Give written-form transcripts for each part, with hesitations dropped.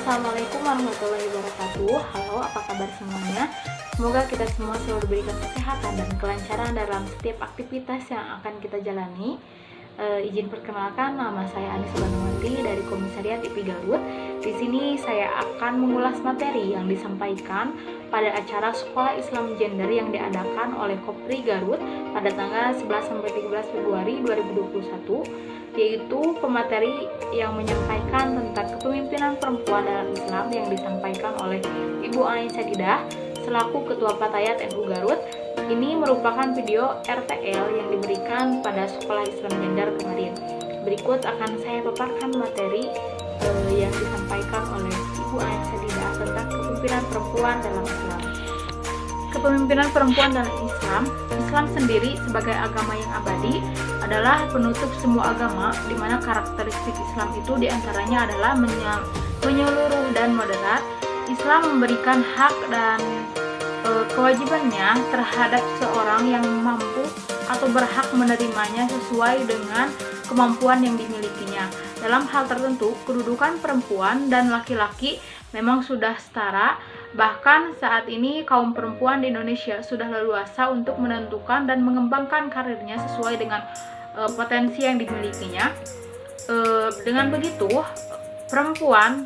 Assalamualaikum warahmatullahi wabarakatuh. Halo, apa kabar semuanya? Semoga kita semua selalu diberikan kesehatan dan kelancaran dalam setiap aktivitas yang akan kita jalani. Izin perkenalkan, nama saya Anis Banawati dari Komisariat IP Garut. Di sini saya akan mengulas materi yang disampaikan pada acara Sekolah Islam Gender yang diadakan oleh Kopri Garut pada tanggal 11-13 Februari 2021, yaitu pemateri yang menyampaikan tentang kepemimpinan perempuan dalam Islam yang disampaikan oleh Ibu Aisyah Didah selaku Ketua Fatayat NU Garut. Ini merupakan video RTL yang diberikan pada Sekolah Islam Gender kemarin. Berikut akan saya paparkan materi yang disampaikan oleh Ibu Aisyah Didah tentang kepemimpinan perempuan dalam Islam. Kepemimpinan perempuan dalam Islam, Islam sendiri sebagai agama yang abadi adalah penutup semua agama, di mana karakteristik Islam itu diantaranya adalah menyeluruh dan moderat. Islam memberikan hak dan kewajibannya terhadap seorang yang mampu atau berhak menerimanya sesuai dengan kemampuan yang dimilikinya. Dalam hal tertentu, kedudukan perempuan dan laki-laki memang sudah setara. Bahkan saat ini kaum perempuan di Indonesia sudah leluasa untuk menentukan dan mengembangkan karirnya sesuai dengan potensi yang dimilikinya. Dengan begitu, perempuan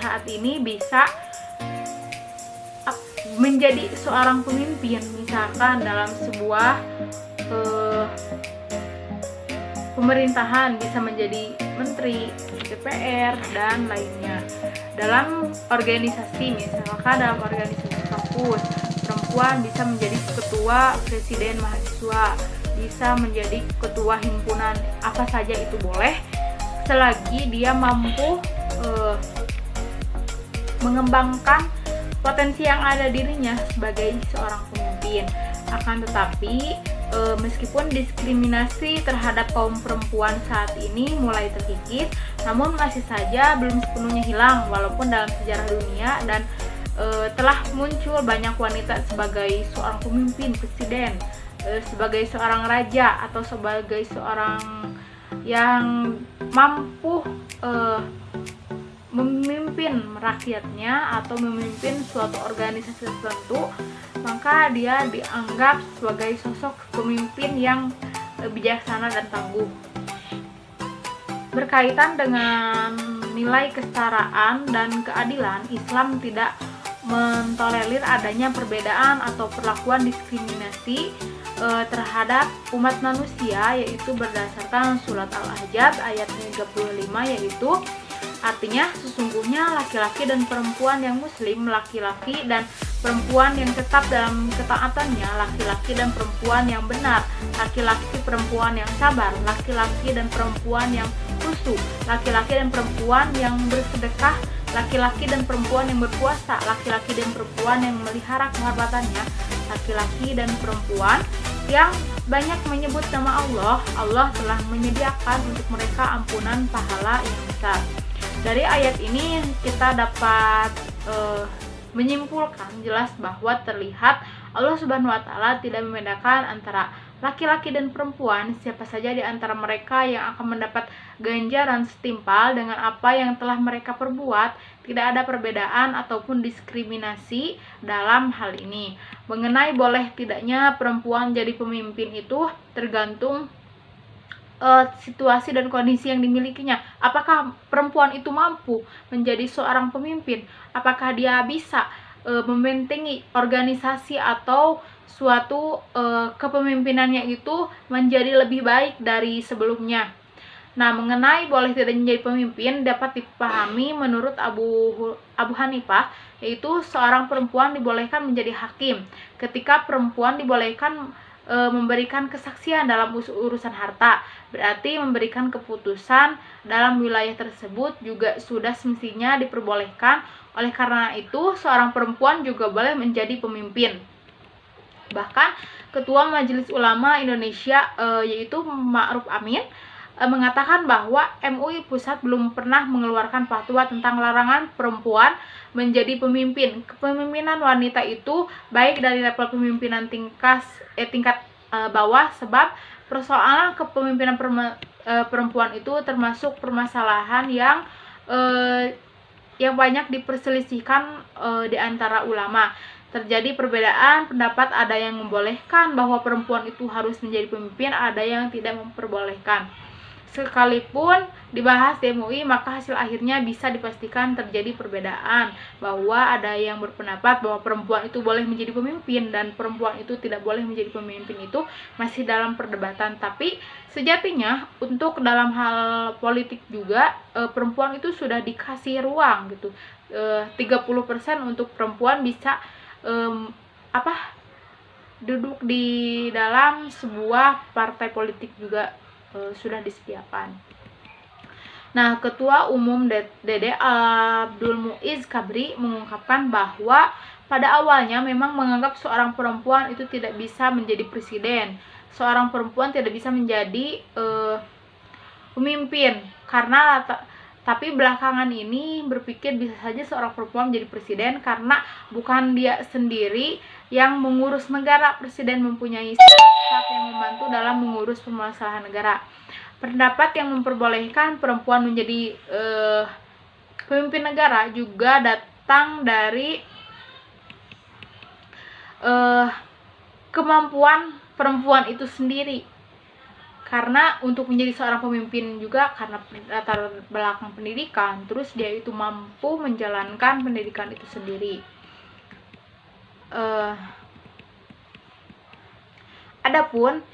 saat ini bisa menjadi seorang pemimpin, misalkan dalam sebuah pemerintahan, bisa menjadi menteri, DPR, dan lainnya. Dalam organisasi, misalkan dalam organisasi kampus, perempuan bisa menjadi ketua presiden mahasiswa, bisa menjadi ketua himpunan, apa saja itu boleh, selagi dia mampu mengembangkan potensi yang ada dirinya sebagai seorang pemimpin. Akan tetapi, meskipun diskriminasi terhadap kaum perempuan saat ini mulai terkikis, namun masih saja belum sepenuhnya hilang, walaupun dalam sejarah dunia dan telah muncul banyak wanita sebagai seorang pemimpin, presiden, sebagai seorang raja, atau sebagai seorang yang mampu memimpin rakyatnya atau memimpin suatu organisasi tertentu, maka dia dianggap sebagai sosok pemimpin yang bijaksana dan tangguh. Berkaitan dengan nilai kesetaraan dan keadilan, Islam tidak mentolerir adanya perbedaan atau perlakuan diskriminasi terhadap umat manusia, yaitu berdasarkan surat Al-Ahzab ayat 35, yaitu artinya sesungguhnya laki-laki dan perempuan yang muslim, laki-laki dan perempuan yang tetap dalam ketaatannya, laki-laki dan perempuan yang benar, laki-laki perempuan yang sabar, laki-laki dan perempuan yang khusyuk, laki-laki dan perempuan yang bersedekah, laki-laki dan perempuan yang berpuasa, laki-laki dan perempuan yang memelihara kehormatannya, laki-laki dan perempuan yang banyak menyebut nama Allah. Allah telah menyediakan untuk mereka ampunan pahala yang besar. Dari ayat ini kita dapat menyimpulkan jelas bahwa terlihat Allah Subhanahu wa Ta'ala tidak membedakan antara laki-laki dan perempuan. Siapa saja di antara mereka yang akan mendapat ganjaran setimpal dengan apa yang telah mereka perbuat. Tidak ada perbedaan ataupun diskriminasi dalam hal ini. Mengenai boleh tidaknya perempuan jadi pemimpin itu tergantung situasi dan kondisi yang dimilikinya. Apakah perempuan itu mampu menjadi seorang pemimpin? Apakah dia bisa membentengi organisasi atau suatu kepemimpinannya itu menjadi lebih baik dari sebelumnya? Nah, mengenai boleh tidak menjadi pemimpin dapat dipahami menurut Abu Hanifah, yaitu seorang perempuan dibolehkan menjadi hakim ketika perempuan dibolehkan memberikan kesaksian dalam urusan harta, berarti memberikan keputusan dalam wilayah tersebut juga sudah semestinya diperbolehkan. Oleh karena itu, seorang perempuan juga boleh menjadi pemimpin. Bahkan Ketua Majelis Ulama Indonesia yaitu Ma'ruf Amin mengatakan bahwa MUI Pusat belum pernah mengeluarkan fatwa tentang larangan perempuan menjadi pemimpin. Kepemimpinan wanita itu baik dari level pemimpinan tingkat bawah, sebab persoalan kepemimpinan perempuan itu termasuk permasalahan yang yang banyak diperselisihkan di antara ulama. Terjadi perbedaan pendapat, ada yang membolehkan bahwa perempuan itu harus menjadi pemimpin, ada yang tidak memperbolehkan. Sekalipun dibahas di MUI, maka hasil akhirnya bisa dipastikan terjadi perbedaan, bahwa ada yang berpendapat bahwa perempuan itu boleh menjadi pemimpin dan perempuan itu tidak boleh menjadi pemimpin. Itu masih dalam perdebatan, tapi sejatinya untuk dalam hal politik juga perempuan itu sudah dikasih ruang gitu. 30% untuk perempuan bisa duduk di dalam sebuah partai politik juga sudah disediakan. Nah, Ketua Umum Dede Abdul Muiz Kabri mengungkapkan bahwa pada awalnya memang menganggap seorang perempuan itu tidak bisa menjadi presiden, seorang perempuan tidak bisa menjadi pemimpin, karena tapi belakangan ini berpikir bisa saja seorang perempuan menjadi presiden karena bukan dia sendiri yang mengurus negara. Presiden mempunyai staf yang membantu dalam mengurus permasalahan negara. Pendapat yang memperbolehkan perempuan menjadi pemimpin negara juga datang dari kemampuan perempuan itu sendiri. Karena untuk menjadi seorang pemimpin juga karena latar belakang pendidikan, terus dia itu mampu menjalankan pendidikan itu sendiri. Adapun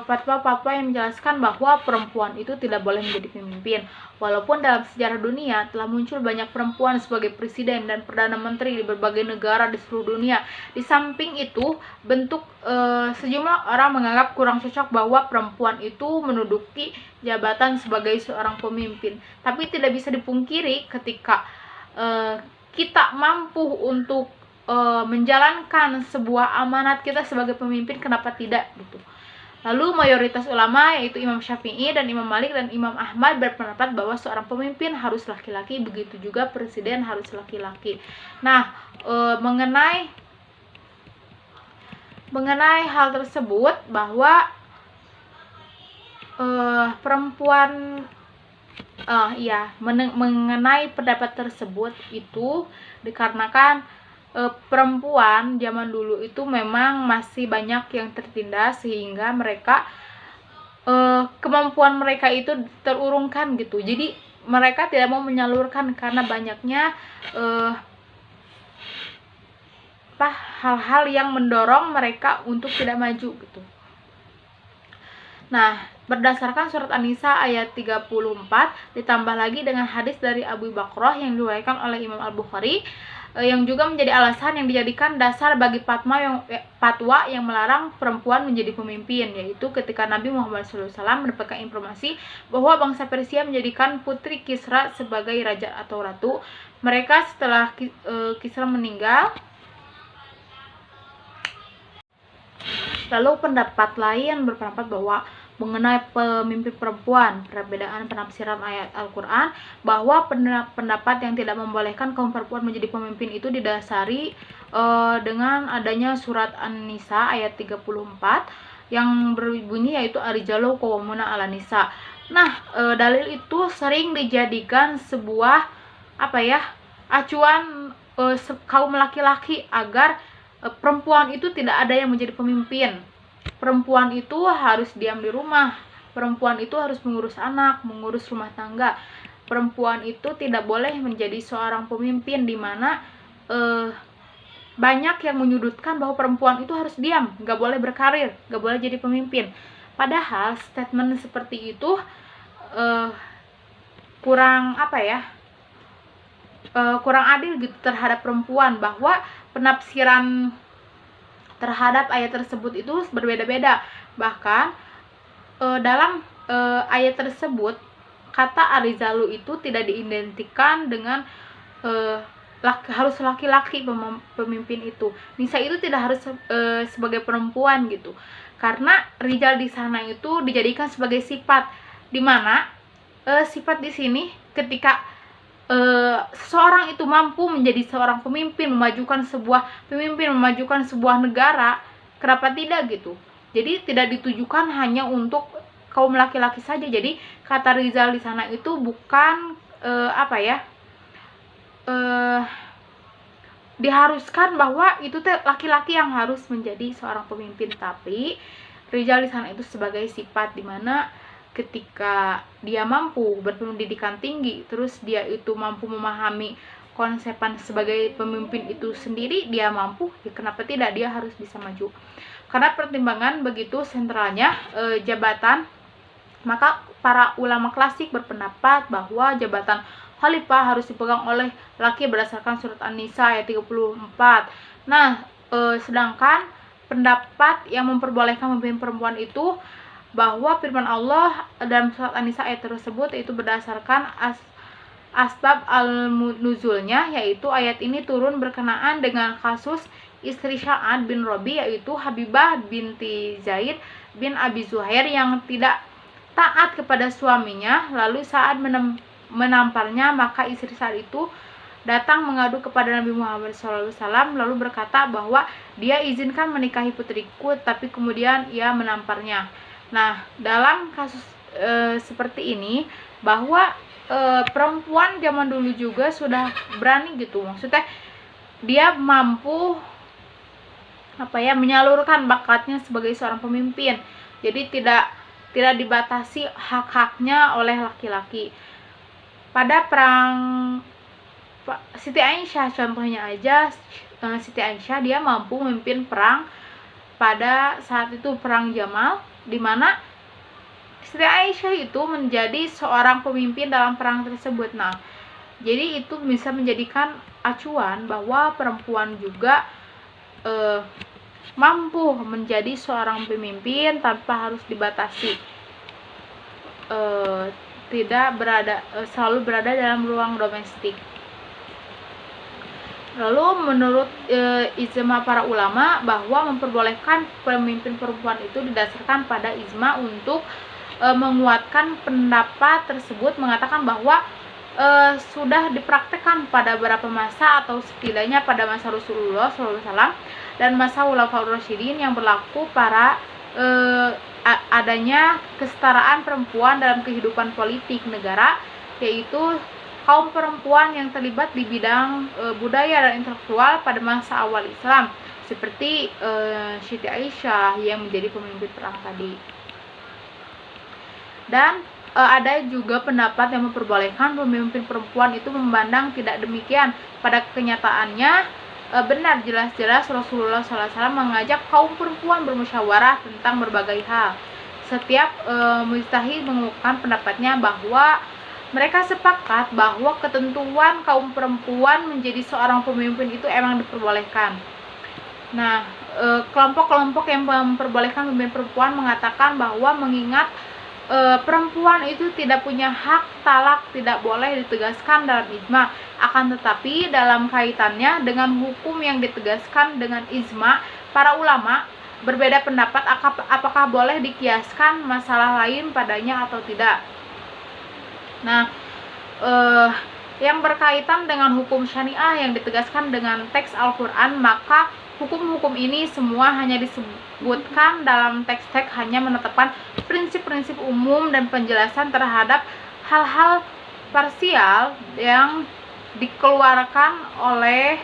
fatwa-fatwa yang menjelaskan bahwa perempuan itu tidak boleh menjadi pemimpin. Walaupun dalam sejarah dunia telah muncul banyak perempuan sebagai presiden dan perdana menteri di berbagai negara di seluruh dunia. Di samping itu, sejumlah orang menganggap kurang cocok bahwa perempuan itu menduduki jabatan sebagai seorang pemimpin. Tapi tidak bisa dipungkiri ketika kita mampu untuk menjalankan sebuah amanat kita sebagai pemimpin, kenapa tidak gitu. Lalu mayoritas ulama yaitu Imam Syafi'i dan Imam Malik dan Imam Ahmad berpendapat bahwa seorang pemimpin harus laki-laki, begitu juga presiden harus laki-laki. Nah, mengenai hal tersebut, bahwa mengenai pendapat tersebut itu dikarenakan perempuan zaman dulu itu memang masih banyak yang tertindas, sehingga mereka kemampuan mereka itu terurungkan gitu. Jadi mereka tidak mau menyalurkan karena banyaknya hal-hal yang mendorong mereka untuk tidak maju gitu. Nah, berdasarkan surat An-Nisa ayat 34 ditambah lagi dengan hadis dari Abu Bakrah yang diriwayatkan oleh Imam Al-Bukhari, yang juga menjadi alasan yang dijadikan dasar bagi fatwa yang melarang perempuan menjadi pemimpin, yaitu ketika Nabi Muhammad SAW mendapatkan informasi bahwa bangsa Persia menjadikan putri Kisra sebagai raja atau ratu. Mereka setelah Kisra meninggal, lalu pendapat lain berpendapat bahwa mengenai pemimpin perempuan, perbedaan penafsiran ayat Al-Quran, bahwa pendapat yang tidak membolehkan kaum perempuan menjadi pemimpin itu didasari dengan adanya surat An-Nisa ayat 34 yang berbunyi yaitu Ar-rijalu qawwamuna 'alan nisa. Nah, dalil itu sering dijadikan sebuah acuan kaum laki-laki agar perempuan itu tidak ada yang menjadi pemimpin. Perempuan itu harus diam di rumah, perempuan itu harus mengurus anak, mengurus rumah tangga. Perempuan itu tidak boleh menjadi seorang pemimpin, di mana banyak yang menyudutkan bahwa perempuan itu harus diam, gak boleh berkarir, gak boleh jadi pemimpin. Padahal statement seperti itu kurang adil gitu terhadap perempuan, bahwa penafsiran terhadap ayat tersebut itu berbeda-beda. Bahkan dalam ayat tersebut kata Ar-rijalu itu tidak diidentikan dengan harus laki-laki pemimpin itu. Nisa itu tidak harus sebagai perempuan gitu. Karena rijal di sana itu dijadikan sebagai sifat, di mana sifat di sini ketika seseorang itu mampu menjadi seorang pemimpin, memajukan sebuah negara, kenapa tidak gitu. Jadi tidak ditujukan hanya untuk kaum laki-laki saja. Jadi kata rijal di sana itu bukan diharuskan bahwa itu laki-laki yang harus menjadi seorang pemimpin, tapi rijal di sana itu sebagai sifat, dimana ketika dia mampu berpendidikan tinggi, terus dia itu mampu memahami konsepan sebagai pemimpin itu sendiri, dia mampu, ya kenapa tidak dia harus bisa maju. Karena pertimbangan begitu sentralnya jabatan, maka para ulama klasik berpendapat bahwa jabatan khalifah harus dipegang oleh laki berdasarkan surat An-Nisa ayat 34. Nah, sedangkan pendapat yang memperbolehkan pemimpin perempuan itu bahwa firman Allah dalam surat An-Nisa ayat tersebut itu berdasarkan asbab al-nuzulnya, yaitu ayat ini turun berkenaan dengan kasus istri Sa'ad bin Rabi, yaitu Habibah binti Zaid bin Abi Zuhair yang tidak taat kepada suaminya, lalu saat menamparnya, maka istri Sa'ad itu datang mengadu kepada Nabi Muhammad SAW, lalu berkata bahwa dia izinkan menikahi putriku, tapi kemudian ia menamparnya. Nah, dalam kasus seperti ini, bahwa perempuan zaman dulu juga sudah berani gitu, maksudnya dia mampu menyalurkan bakatnya sebagai seorang pemimpin, jadi tidak dibatasi hak-haknya oleh laki-laki. Pada perang Siti Aisyah contohnya aja, Siti Aisyah dia mampu memimpin perang pada saat itu perang Jamal, di mana Siti Aisyah itu menjadi seorang pemimpin dalam perang tersebut. Nah, jadi itu bisa menjadikan acuan bahwa perempuan juga mampu menjadi seorang pemimpin tanpa harus dibatasi, tidak selalu berada dalam ruang domestik. Lalu menurut ijma para ulama bahwa memperbolehkan pemimpin perempuan itu didasarkan pada ijma untuk menguatkan pendapat tersebut, mengatakan bahwa sudah dipraktekkan pada beberapa masa atau setidaknya pada masa Rasulullah SAW dan masa Khulafaur Rasyidin yang berlaku para adanya kesetaraan perempuan dalam kehidupan politik negara, yaitu kaum perempuan yang terlibat di bidang budaya dan intelektual pada masa awal Islam, seperti Siti Aisyah yang menjadi pemimpin perang tadi. Dan ada juga pendapat yang memperbolehkan pemimpin perempuan itu memandang tidak demikian. Pada kenyataannya benar, jelas-jelas Rasulullah SAW mengajak kaum perempuan bermusyawarah tentang berbagai hal. Setiap mujtahid mengungkapkan pendapatnya bahwa mereka sepakat bahwa ketentuan kaum perempuan menjadi seorang pemimpin itu emang diperbolehkan. Nah, kelompok-kelompok yang memperbolehkan pemimpin perempuan mengatakan bahwa mengingat perempuan itu tidak punya hak talak tidak boleh ditegaskan dalam ijma, akan tetapi dalam kaitannya dengan hukum yang ditegaskan dengan ijma, para ulama berbeda pendapat apakah boleh dikiaskan masalah lain padanya atau tidak. Nah, yang berkaitan dengan hukum syariah yang ditegaskan dengan teks Al-Quran, maka hukum-hukum ini semua hanya disebutkan dalam teks-teks, hanya menetapkan prinsip-prinsip umum dan penjelasan terhadap hal-hal parsial yang dikeluarkan oleh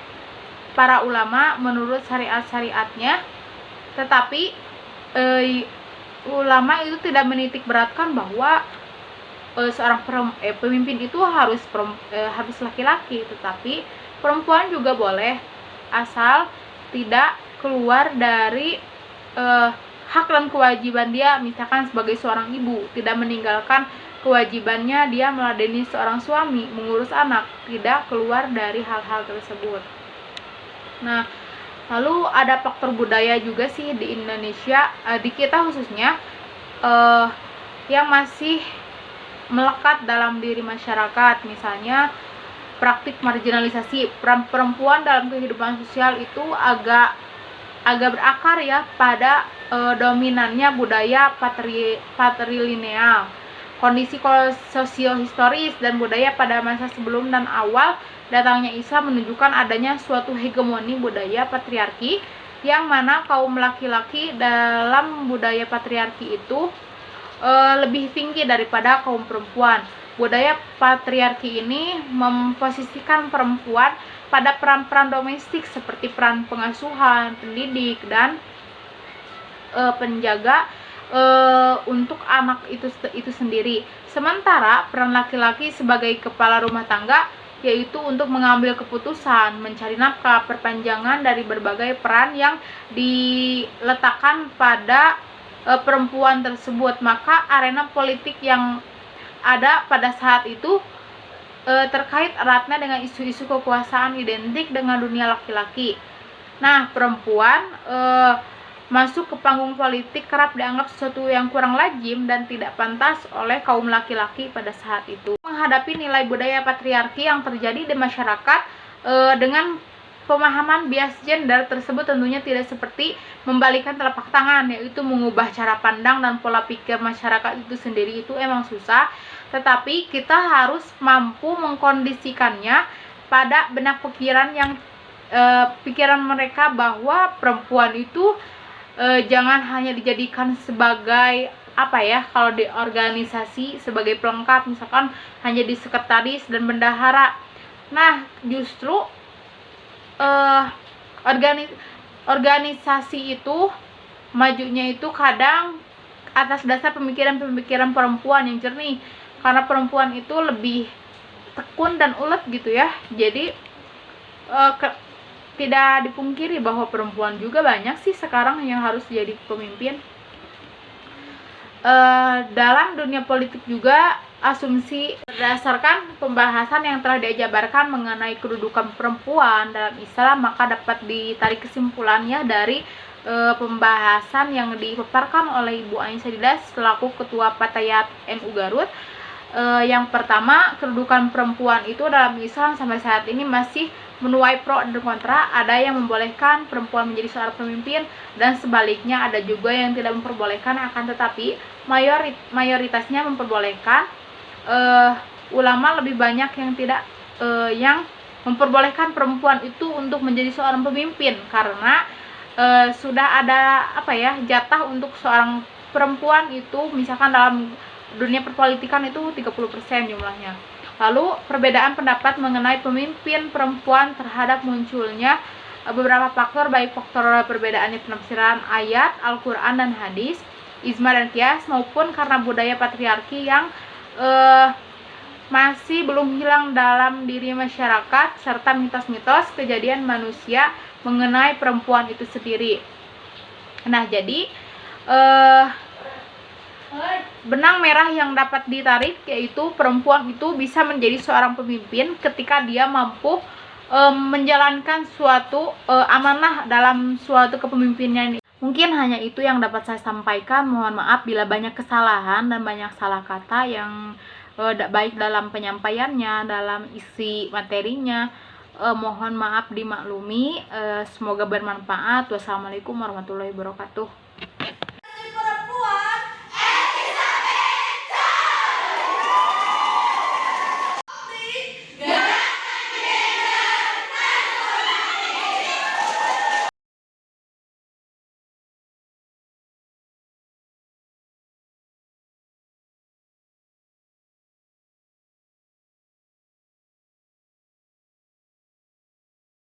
para ulama menurut syariat-syariatnya. Tetapi ulama itu tidak menitik beratkan bahwa seorang pemimpin itu harus laki-laki, tetapi perempuan juga boleh asal tidak keluar dari hak dan kewajiban dia, misalkan sebagai seorang ibu tidak meninggalkan kewajibannya dia meladeni seorang suami, mengurus anak, tidak keluar dari hal-hal tersebut. Nah, lalu ada faktor budaya juga sih di Indonesia, di kita khususnya, yang masih melekat dalam diri masyarakat. Misalnya praktik marginalisasi perempuan dalam kehidupan sosial itu agak berakar ya pada dominannya budaya patrilineal. Kondisi sosiohistoris dan budaya pada masa sebelum dan awal datangnya Islam menunjukkan adanya suatu hegemoni budaya patriarki, yang mana kaum laki-laki dalam budaya patriarki itu lebih tinggi daripada kaum perempuan. budaya patriarki ini memposisikan perempuan pada peran-peran domestik seperti peran pengasuhan, pendidik, dan penjaga untuk anak itu sendiri. Sementara peran laki-laki sebagai kepala rumah tangga yaitu untuk mengambil keputusan, mencari nafkah, perpanjangan dari berbagai peran yang diletakkan pada perempuan tersebut. Maka arena politik yang ada pada saat itu terkait eratnya dengan isu-isu kekuasaan identik dengan dunia laki-laki. Nah, perempuan masuk ke panggung politik kerap dianggap sesuatu yang kurang lazim dan tidak pantas oleh kaum laki-laki pada saat itu. Menghadapi nilai budaya patriarki yang terjadi di masyarakat dengan pemahaman bias gender tersebut tentunya tidak seperti membalikkan telapak tangan, yaitu mengubah cara pandang dan pola pikir masyarakat itu sendiri. Itu emang susah, tetapi kita harus mampu mengkondisikannya pada benak pikiran yang pikiran mereka bahwa perempuan itu jangan hanya dijadikan sebagai kalau di organisasi sebagai pelengkap, misalkan hanya di sekretaris dan bendahara. Nah, justru organisasi itu majunya itu kadang atas dasar pemikiran-pemikiran perempuan yang jernih, karena perempuan itu lebih tekun dan ulet gitu ya. Jadi tidak dipungkiri bahwa perempuan juga banyak sih sekarang yang harus jadi pemimpin. Dalam dunia politik juga asumsi berdasarkan pembahasan yang telah dijabarkan mengenai kedudukan perempuan dalam Islam, maka dapat ditarik kesimpulannya dari pembahasan yang dipaparkan oleh Ibu Aisyah Didas selaku Ketua Fatayat NU Garut. Yang pertama, kedudukan perempuan itu dalam Islam sampai saat ini masih menuai pro dan kontra. Ada yang membolehkan perempuan menjadi seorang pemimpin dan sebaliknya ada juga yang tidak memperbolehkan, akan tetapi mayoritasnya memperbolehkan. Ulama lebih banyak yang tidak yang memperbolehkan perempuan itu untuk menjadi seorang pemimpin, karena sudah ada jatah untuk seorang perempuan itu, misalkan dalam dunia perpolitikan itu 30% jumlahnya. Lalu perbedaan pendapat mengenai pemimpin perempuan terhadap munculnya beberapa faktor, baik faktor perbedaannya penafsiran ayat Al-Quran dan hadis, ijma dan qiyas, maupun karena budaya patriarki yang masih belum hilang dalam diri masyarakat, serta mitos-mitos kejadian manusia mengenai perempuan itu sendiri. Nah, jadi benang merah yang dapat ditarik yaitu perempuan itu bisa menjadi seorang pemimpin ketika dia mampu menjalankan suatu amanah dalam suatu kepemimpinan. Mungkin hanya itu yang dapat saya sampaikan. Mohon maaf bila banyak kesalahan dan banyak salah kata yang baik dalam penyampaiannya, dalam isi materinya. Mohon maaf dimaklumi. Semoga bermanfaat. Wassalamualaikum warahmatullahi wabarakatuh.